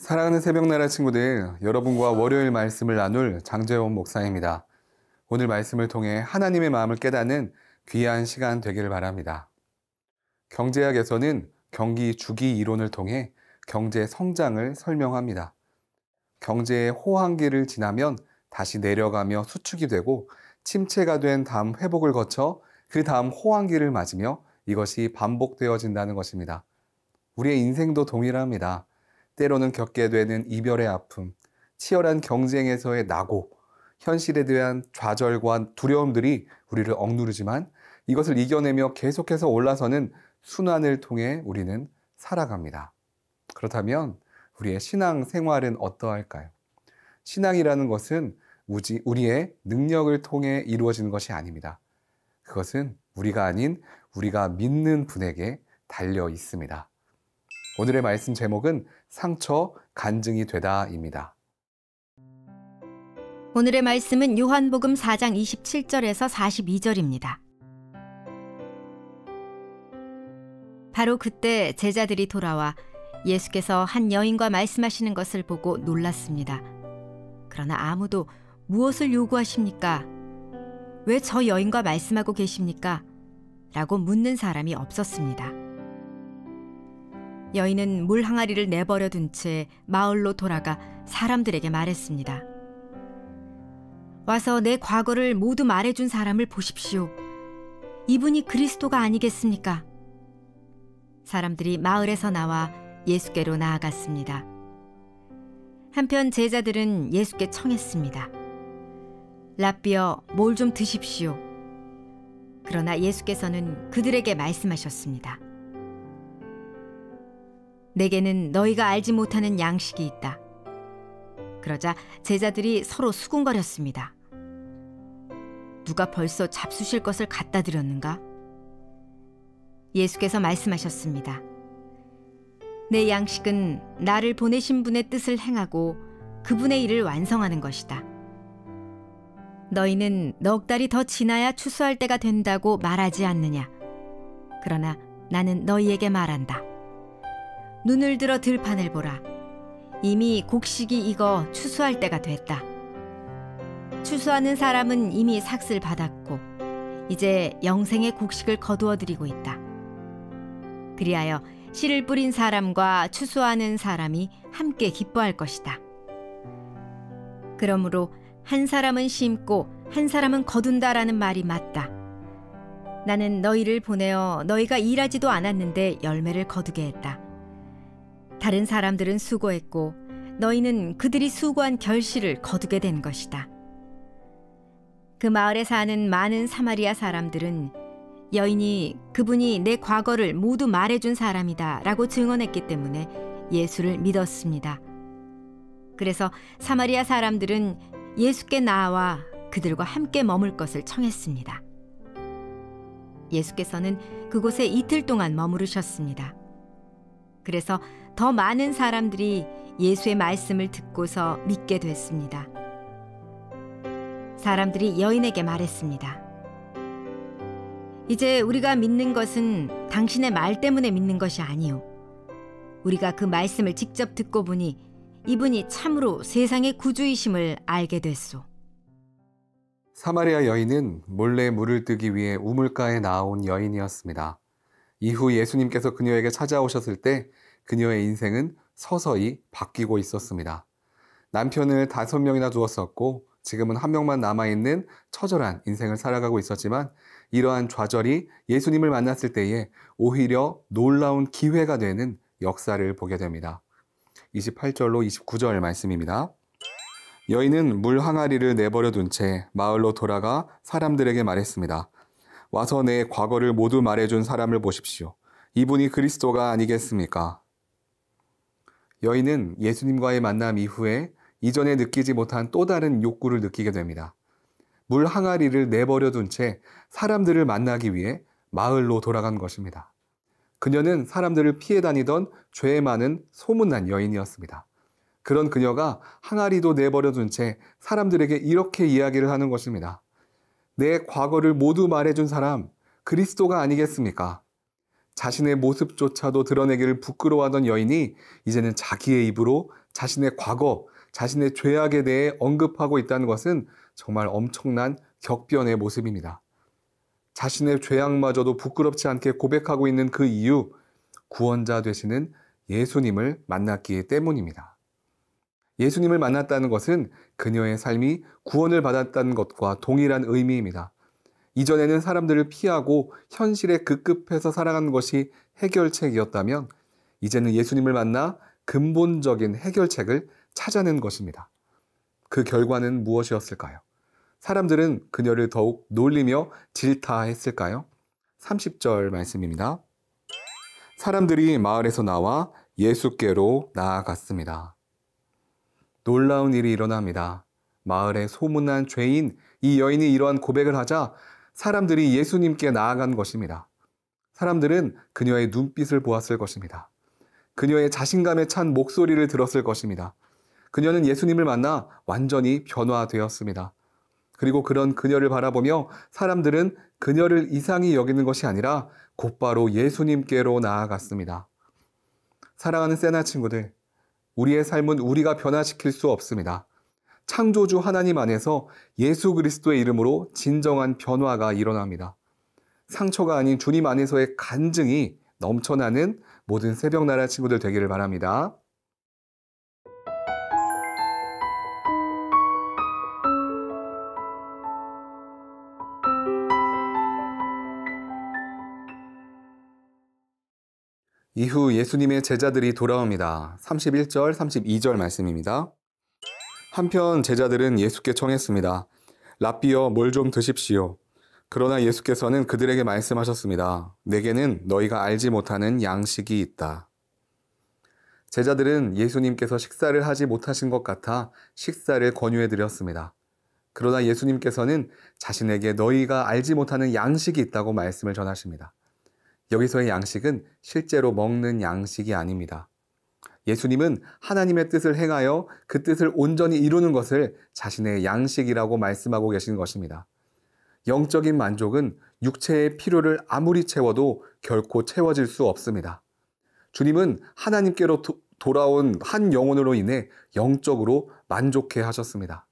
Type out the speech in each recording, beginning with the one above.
사랑하는 새벽나라 친구들, 여러분과 월요일 말씀을 나눌 장재원 목사입니다. 오늘 말씀을 통해 하나님의 마음을 깨닫는 귀한 시간 되기를 바랍니다. 경제학에서는 경기 주기 이론을 통해 경제 성장을 설명합니다. 경제의 호황기를 지나면 다시 내려가며 수축이 되고 침체가 된 다음 회복을 거쳐 그 다음 호황기를 맞으며 이것이 반복되어진다는 것입니다. 우리의 인생도 동일합니다. 때로는 겪게 되는 이별의 아픔, 치열한 경쟁에서의 낙오, 현실에 대한 좌절과 두려움들이 우리를 억누르지만 이것을 이겨내며 계속해서 올라서는 순환을 통해 우리는 살아갑니다. 그렇다면 우리의 신앙 생활은 어떠할까요? 신앙이라는 것은 우리의 능력을 통해 이루어지는 것이 아닙니다. 그것은 우리가 아닌 우리가 믿는 분에게 달려 있습니다. 오늘의 말씀 제목은 상처 간증이 되다입니다. 오늘의 말씀은 요한복음 4장 27절에서 42절입니다. 바로 그때 제자들이 돌아와 예수께서 한 여인과 말씀하시는 것을 보고 놀랐습니다. 그러나 아무도 무엇을 요구하십니까? 왜 저 여인과 말씀하고 계십니까? 라고 묻는 사람이 없었습니다. 여인은 물 항아리를 내버려 둔 채 마을로 돌아가 사람들에게 말했습니다. 와서 내 과거를 모두 말해준 사람을 보십시오. 이분이 그리스도가 아니겠습니까? 사람들이 마을에서 나와 예수께로 나아갔습니다. 한편 제자들은 예수께 청했습니다. 랍비여, 뭘 좀 드십시오. 그러나 예수께서는 그들에게 말씀하셨습니다. 내게는 너희가 알지 못하는 양식이 있다. 그러자 제자들이 서로 수군거렸습니다. 누가 벌써 잡수실 것을 갖다 드렸는가? 예수께서 말씀하셨습니다. 내 양식은 나를 보내신 분의 뜻을 행하고 그분의 일을 완성하는 것이다. 너희는 넉 달이 더 지나야 추수할 때가 된다고 말하지 않느냐? 그러나 나는 너희에게 말한다. 눈을 들어 들판을 보라. 이미 곡식이 익어 추수할 때가 됐다. 추수하는 사람은 이미 삭슬 받았고 이제 영생의 곡식을 거두어 드리고 있다. 그리하여 씨를 뿌린 사람과 추수하는 사람이 함께 기뻐할 것이다. 그러므로 한 사람은 심고 한 사람은 거둔다라는 말이 맞다. 나는 너희를 보내어 너희가 일하지도 않았는데 열매를 거두게 했다. 다른 사람들은 수고했고 너희는 그들이 수고한 결실을 거두게 된 것이다. 그 마을에 사는 많은 사마리아 사람들은 여인이 그분이 내 과거를 모두 말해준 사람이다 라고 증언했기 때문에 예수를 믿었습니다. 그래서 사마리아 사람들은 예수께 나와 그들과 함께 머물 것을 청했습니다. 예수께서는 그곳에 이틀 동안 머무르셨습니다. 그래서 더 많은 사람들이 예수의 말씀을 듣고서 믿게 됐습니다. 사람들이 여인에게 말했습니다. 이제 우리가 믿는 것은 당신의 말 때문에 믿는 것이 아니오. 우리가 그 말씀을 직접 듣고 보니 이분이 참으로 세상의 구주이심을 알게 됐소. 사마리아 여인은 몰래 물을 뜨기 위해 우물가에 나온 여인이었습니다. 이후 예수님께서 그녀에게 찾아오셨을 때 그녀의 인생은 서서히 바뀌고 있었습니다. 남편을 5명이나 두었었고 지금은 1명만 남아있는 처절한 인생을 살아가고 있었지만 이러한 좌절이 예수님을 만났을 때에 오히려 놀라운 기회가 되는 역사를 보게 됩니다. 28절로 29절 말씀입니다. 여인은 물 항아리를 내버려 둔 채 마을로 돌아가 사람들에게 말했습니다. 와서 내 과거를 모두 말해준 사람을 보십시오. 이분이 그리스도가 아니겠습니까? 여인은 예수님과의 만남 이후에 이전에 느끼지 못한 또 다른 욕구를 느끼게 됩니다. 물 항아리를 내버려 둔 채 사람들을 만나기 위해 마을로 돌아간 것입니다. 그녀는 사람들을 피해 다니던 죄 많은 소문난 여인이었습니다. 그런 그녀가 항아리도 내버려 둔 채 사람들에게 이렇게 이야기를 하는 것입니다. 내 과거를 모두 말해준 사람, 그리스도가 아니겠습니까? 자신의 모습조차도 드러내기를 부끄러워하던 여인이 이제는 자기의 입으로 자신의 과거, 자신의 죄악에 대해 언급하고 있다는 것은 정말 엄청난 격변의 모습입니다. 자신의 죄악마저도 부끄럽지 않게 고백하고 있는 그 이유, 구원자 되시는 예수님을 만났기 때문입니다. 예수님을 만났다는 것은 그녀의 삶이 구원을 받았다는 것과 동일한 의미입니다. 이전에는 사람들을 피하고 현실에 급급해서 살아가는 것이 해결책이었다면 이제는 예수님을 만나 근본적인 해결책을 찾아낸 것입니다. 그 결과는 무엇이었을까요? 사람들은 그녀를 더욱 놀리며 질타했을까요? 30절 말씀입니다. 사람들이 마을에서 나와 예수께로 나아갔습니다. 놀라운 일이 일어납니다. 마을에 소문난 죄인 이 여인이 이러한 고백을 하자 사람들이 예수님께 나아간 것입니다. 사람들은 그녀의 눈빛을 보았을 것입니다. 그녀의 자신감에 찬 목소리를 들었을 것입니다. 그녀는 예수님을 만나 완전히 변화되었습니다. 그리고 그런 그녀를 바라보며 사람들은 그녀를 이상히 여기는 것이 아니라 곧바로 예수님께로 나아갔습니다. 사랑하는 세나 친구들, 우리의 삶은 우리가 변화시킬 수 없습니다. 창조주 하나님 안에서 예수 그리스도의 이름으로 진정한 변화가 일어납니다. 상처가 아닌 주님 안에서의 간증이 넘쳐나는 모든 새벽나라 친구들 되기를 바랍니다. 이후 예수님의 제자들이 돌아옵니다. 31절, 32절 말씀입니다. 한편 제자들은 예수께 청했습니다. 랍비여, 뭘 좀 드십시오. 그러나 예수께서는 그들에게 말씀하셨습니다. 내게는 너희가 알지 못하는 양식이 있다. 제자들은 예수님께서 식사를 하지 못하신 것 같아 식사를 권유해 드렸습니다. 그러나 예수님께서는 자신에게 너희가 알지 못하는 양식이 있다고 말씀을 전하십니다. 여기서의 양식은 실제로 먹는 양식이 아닙니다. 예수님은 하나님의 뜻을 행하여 그 뜻을 온전히 이루는 것을 자신의 양식이라고 말씀하고 계신 것입니다. 영적인 만족은 육체의 필요를 아무리 채워도 결코 채워질 수 없습니다. 주님은 하나님께로 돌아온 한 영혼으로 인해 영적으로 만족해 하셨습니다.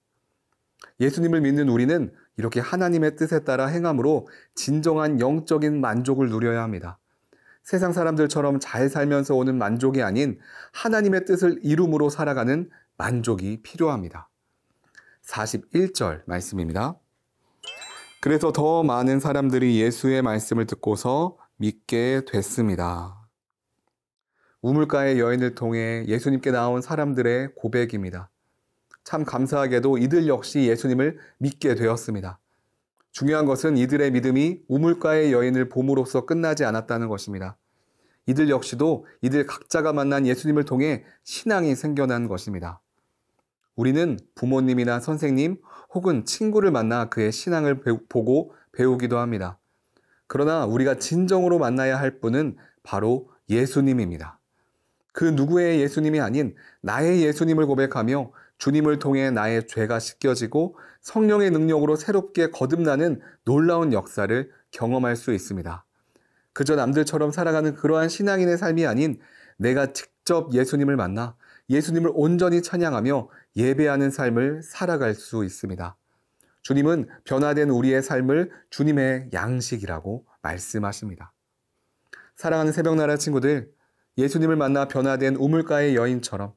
예수님을 믿는 우리는 이렇게 하나님의 뜻에 따라 행함으로 진정한 영적인 만족을 누려야 합니다. 세상 사람들처럼 잘 살면서 오는 만족이 아닌 하나님의 뜻을 이룸으로 살아가는 만족이 필요합니다. 41절 말씀입니다. 그래서 더 많은 사람들이 예수의 말씀을 듣고서 믿게 됐습니다. 우물가의 여인을 통해 예수님께 나온 사람들의 고백입니다. 참 감사하게도 이들 역시 예수님을 믿게 되었습니다. 중요한 것은 이들의 믿음이 우물가의 여인을 봄으로써 끝나지 않았다는 것입니다. 이들 역시도 이들 각자가 만난 예수님을 통해 신앙이 생겨난 것입니다. 우리는 부모님이나 선생님 혹은 친구를 만나 그의 신앙을 보고 배우기도 합니다. 그러나 우리가 진정으로 만나야 할 분은 바로 예수님입니다. 그 누구의 예수님이 아닌 나의 예수님을 고백하며 주님을 통해 나의 죄가 씻겨지고 성령의 능력으로 새롭게 거듭나는 놀라운 역사를 경험할 수 있습니다. 그저 남들처럼 살아가는 그러한 신앙인의 삶이 아닌 내가 직접 예수님을 만나 예수님을 온전히 찬양하며 예배하는 삶을 살아갈 수 있습니다. 주님은 변화된 우리의 삶을 주님의 양식이라고 말씀하십니다. 사랑하는 새벽나라 친구들, 예수님을 만나 변화된 우물가의 여인처럼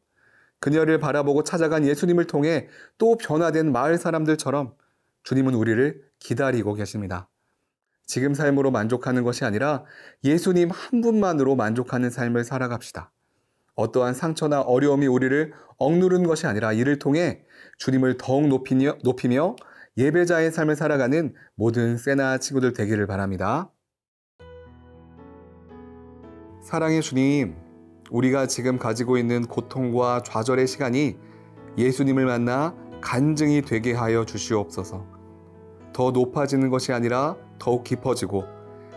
그녀를 바라보고 찾아간 예수님을 통해 또 변화된 마을 사람들처럼 주님은 우리를 기다리고 계십니다. 지금 삶으로 만족하는 것이 아니라 예수님 한 분만으로 만족하는 삶을 살아갑시다. 어떠한 상처나 어려움이 우리를 억누른 것이 아니라 이를 통해 주님을 더욱 높이며 예배자의 삶을 살아가는 모든 세나 친구들 되기를 바랍니다. 사랑의 주님, 우리가 지금 가지고 있는 고통과 좌절의 시간이 예수님을 만나 간증이 되게 하여 주시옵소서. 더 높아지는 것이 아니라 더욱 깊어지고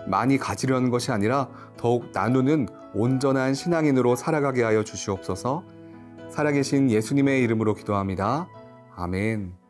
많이 가지려는 것이 아니라 더욱 나누는 온전한 신앙인으로 살아가게 하여 주시옵소서. 살아계신 예수님의 이름으로 기도합니다. 아멘.